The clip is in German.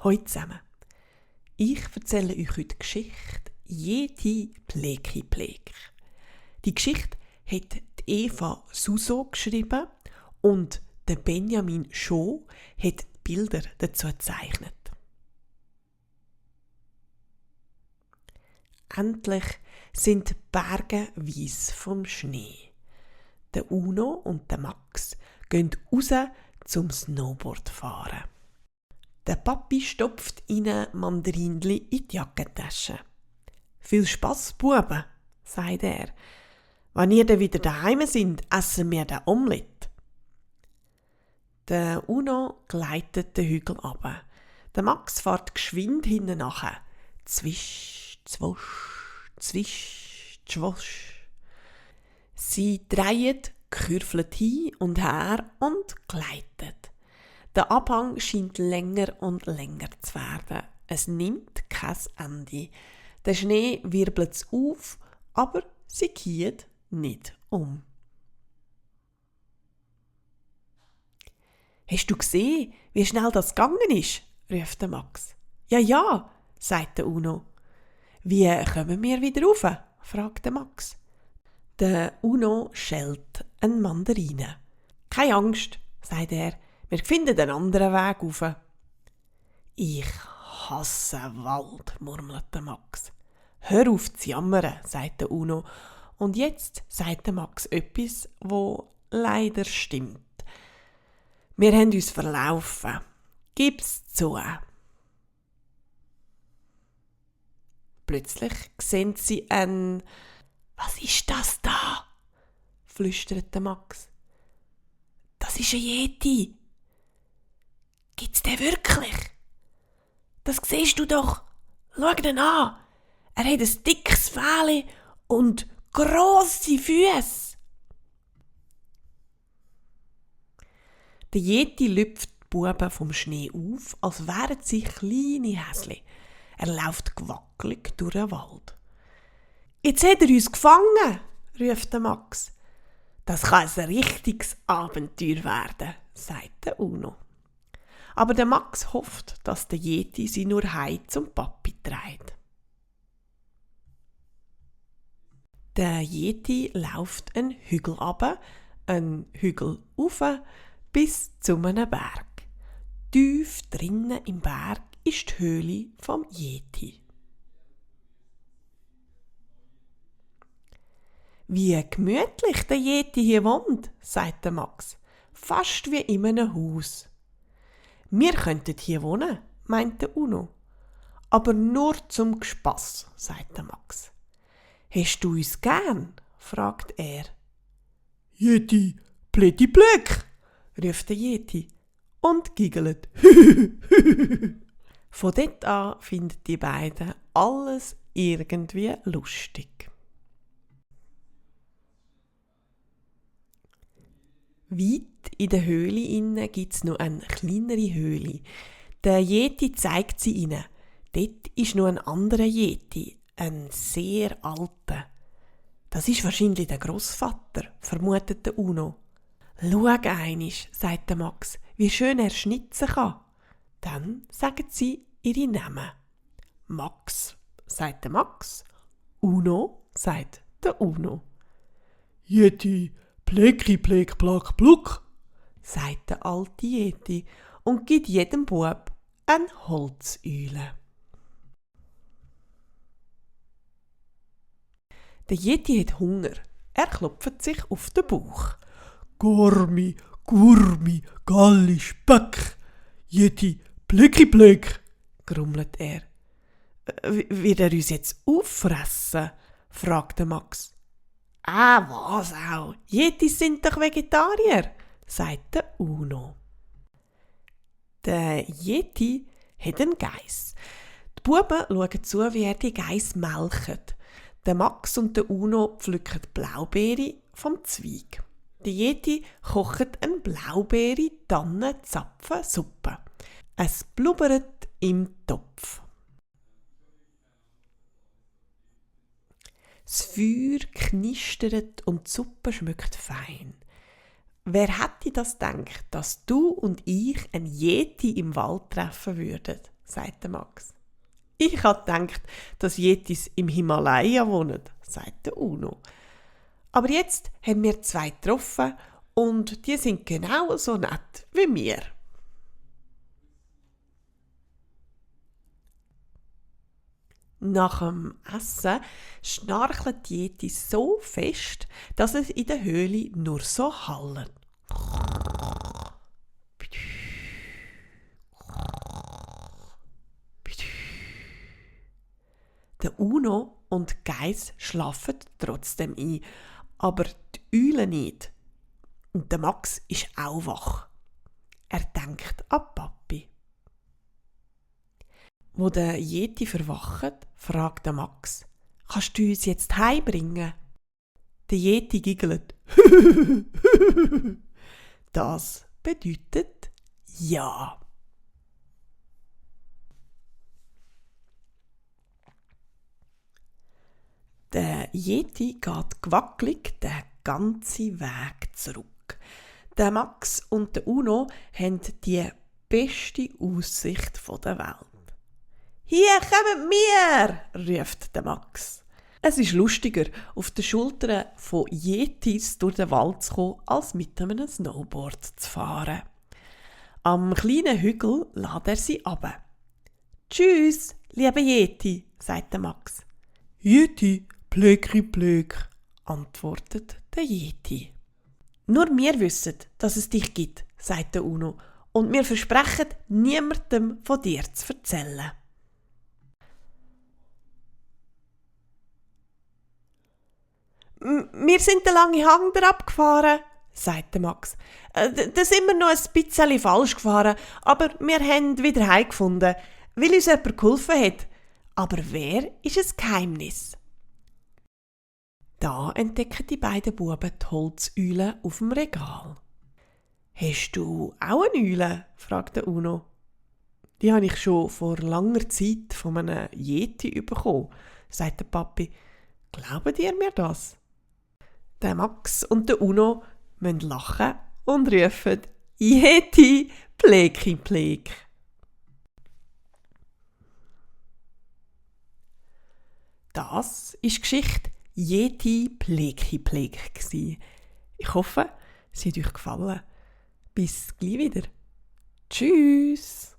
Hallo zusammen. Ich erzähle euch heute die Geschichte «Yeti Pleki Plek». Die Geschichte hat die Eva Suso geschrieben und der Benjamin Scho hat die Bilder dazu gezeichnet. Endlich sind die Berge weiss vom Schnee. Der Uno und der Max gehen raus zum Snowboard fahren. Der Papi stopft ihnen Mandarinli in die Jackentasche. «Viel Spass, Buben», sagt er. «Wenn ihr dann wieder daheim sind, essen wir den Omelett.» Der Uno gleitet den Hügel runter. Der Max fährt geschwind hinten nachher. Zwisch, zwosch, zwisch, zwosch. Sie drehen, kürfeln hin und her und gleiten. Der Abhang scheint länger und länger zu werden. Es nimmt kein Ende. Der Schnee wirbelt auf, aber sie kehrt nicht um. «Hast du gesehen, wie schnell das gegangen ist?» ruft der Max. Ja, sagt der Uno. «Wie kommen wir wieder rauf?» fragt der Max. Der Uno schält eine Mandarine. «Keine Angst», sagt er. «Wir finden einen anderen Weg rauf.» «Ich hasse Wald», murmelt der Max. «Hör auf zu jammern», sagt der Uno. Und jetzt sagt der Max etwas, wo leider stimmt. «Wir haben uns verlaufen. Gib's zu.» Plötzlich sehen sie ein «Was ist das da?» flüstert der Max. «Das ist ein Yeti.» «Gibt's den wirklich?» «Das siehst du doch. Schau den an. Er hat ein dickes Fell und grosse Füße.» Der Yeti lüpft die Buben vom Schnee auf, als wären sie kleine Häsli. Er läuft gewackelig durch den Wald. «Jetzt hat er uns gefangen», ruft der Max. «Das kann ein richtiges Abenteuer werden», sagt der Uno. Aber der Max hofft, dass der Yeti sie nur heim zum Papi trägt. Der Yeti läuft einen Hügel runter, einen Hügel rauf, bis zu einem Berg. Tief drinnen im Berg ist die Höhle vom Yeti. «Wie gemütlich der Yeti hier wohnt», sagt der Max. «Fast wie in einem Haus.» «Wir könnten hier wohnen», meint der Uno. «Aber nur zum Gespass», sagt der Max. «Hast du uns gern?» fragt er. «Yeti, Pleti Plek», ruft der Yeti und giggelt. Von dort an finden die beiden alles irgendwie lustig. Weit in der Höhle gibt es noch eine kleinere Höhle. Der Yeti zeigt sie ihnen. Dort ist noch ein anderer Yeti, ein sehr alter. Das ist wahrscheinlich der Großvater, vermutet der Uno. «Schau einisch», sagt der Max, «wie schön er schnitzen kann.» Dann sagen sie ihre Namen. «Max», sagt der Max. «Uno», sagt der Uno. «Yeti, Pleki, Plek, Plak, Pluck», sagt der alte Yeti und gibt jedem Bub eine Holzeule. Der Yeti hat Hunger. Er klopft sich auf den Bauch. «Gormi, Gurmi, Galli, Speck, Yeti, Pleki, Plek», grummelt er. «Wird er uns jetzt auffressen?» fragt der Max. «Was auch? Yetis sind doch Vegetarier», sagt der Uno. Der Yeti hat einen Geiss. Die Buben schauen zu, wie er die Geiss melkt. Der Max und der Uno pflücken Blaubeere vom Zweig. Der Yeti kocht eine Blaubeere-Tannen-Zapfen-Suppe. Es blubbert im Topf. Das Feuer knistert und die Suppe schmeckt fein. Wer hätte das gedacht, dass du und ich einen Yeti im Wald treffen würden, sagt der Max. Ich habe gedacht, dass Yetis im Himalaya wohnen, sagt der Uno. Aber jetzt haben wir 2 getroffen und die sind genau so nett wie wir. Nach dem Essen schnarchelt die Yeti so fest, dass es in der Höhle nur so hallt. Der Uno und die Geiss schlafen trotzdem ein, aber die Eule nicht. Und der Max ist auch wach. Er denkt an Papi. Wo der Yeti verwacht, fragt der Max: «Kannst du uns jetzt heimbringen?» Der Yeti giggelt. Das bedeutet ja. Der Yeti geht gewackelig den ganzen Weg zurück. Der Max und der Uno haben die beste Aussicht der Welt. «Hier, kommt mir!» ruft der Max. Es ist lustiger, auf den Schultern von Yetis durch den Wald zu kommen, als mit einem Snowboard zu fahren. Am kleinen Hügel lässt er sie ab. «Tschüss, liebe Yeti», sagt der Max. «Yeti, Plöckli Plöck», antwortet der Yeti. «Nur wir wissen, dass es dich gibt», sagt der Uno, «und wir versprechen, niemandem von dir zu erzählen.» «Wir sind den langen Hang abgefahren», sagt der Max. «Da sind wir noch ein bisschen falsch gefahren, aber wir haben wieder heimgefunden, weil uns jemand geholfen hat. Aber wer ist ein Geheimnis?» Da entdecken die beiden Buben die Holzeule auf dem Regal. «Hast du auch eine Eule?» fragt der Uno. «Die habe ich schon vor langer Zeit von einem Yeti bekommen», sagt der Papi. «Glaubt ihr mir das?» Der Max und der Uno müssen lachen und rufen: «Yeti, Pleki Plek!» Das ist die Geschichte Yeti Pleki Plek. Ich hoffe, sie hat euch gefallen. Bis gleich wieder. Tschüss!